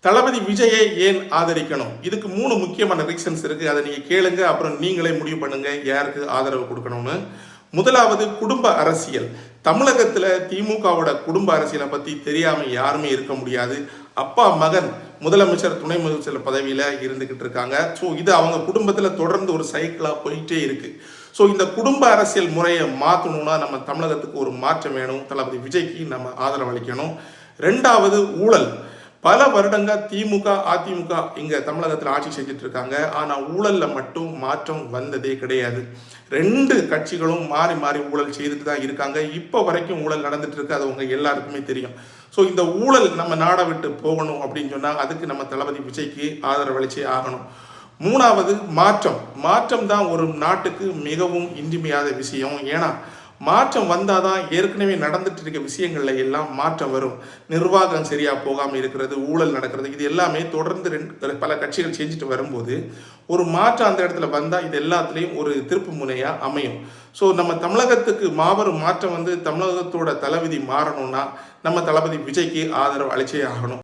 தளபதி விஜயை ஏன் ஆதரிக்கணும்? இதுக்கு 3 முக்கியமான ரீசன்ஸ் இருக்கு. அதை நீங்க கேளுங்க. அப்புறம் நீங்களே முடிவு பண்ணுங்க யாருக்கு ஆதரவு கொடுக்கணும்னு. முதலாவது குடும்ப அரசியல். தமிழகத்துல திமுகவோட குடும்ப அரசியலை பத்தி தெரியாம யாருமே இருக்க முடியாது. அப்பா மகன் முதலமைச்சர் துணை முதலமைச்சர் பதவியில இருந்துகிட்டு இருக்காங்க. ஸோ இது அவங்க குடும்பத்துல தொடர்ந்து ஒரு சைக்கிளா போயிட்டே இருக்கு. ஸோ இந்த குடும்ப அரசியல் முறையை மாற்றணும்னா நம்ம தமிழகத்துக்கு ஒரு மாற்றம் வேணும். தளபதி விஜய்க்கு நம்ம ஆதரவு அளிக்கணும். 2வது ஊழல். பல வருடங்கள் திமுக அதிமுக இங்க தமிழகத்தில் ஆட்சி செஞ்சுட்டு இருக்காங்க. ஆனா ஊழல்ல மட்டும் மாற்றம் வந்ததே கிடையாது. 2 கட்சிகளும் மாறி மாறி ஊழல் செய்துட்டு தான் இருக்காங்க. இப்போ வரைக்கும் ஊழல் நடந்துட்டு இருக்கு. அது உங்க எல்லாருக்குமே தெரியும். ஸோ இந்த ஊழல் நம்ம நாடை விட்டு போகணும் அப்படின்னு சொன்னா அதுக்கு நம்ம தளபதி விஜய்க்கு ஆதரவு அளிச்சே ஆகணும். 3வது மாற்றம் தான் ஒரு நாட்டுக்கு மிகவும் இன்றியமையாத விஷயம். ஏன்னா மாற்றம் வந்தாதான் ஏற்கனவே நடந்துட்டு இருக்க விஷயங்கள்ல எல்லாம் மாற்றம் வரும். நிர்வாகம் சரியா போகாம இருக்கிறது, ஊழல் நடக்கிறது, இது எல்லாமே தொடர்ந்து பல கட்சிகள் செஞ்சுட்டு வரும்போது ஒரு மாற்றம் அந்த இடத்துல வந்தா இது எல்லாத்துலேயும் ஒரு திருப்பு முனையா அமையும். ஸோ நம்ம தமிழகத்துக்கு மாபெரும் மாற்றம் தமிழகத்தோட தளபதி மாறணும்னா நம்ம தளபதி விஜய்க்கு ஆதரவு அளிச்சே ஆகணும்.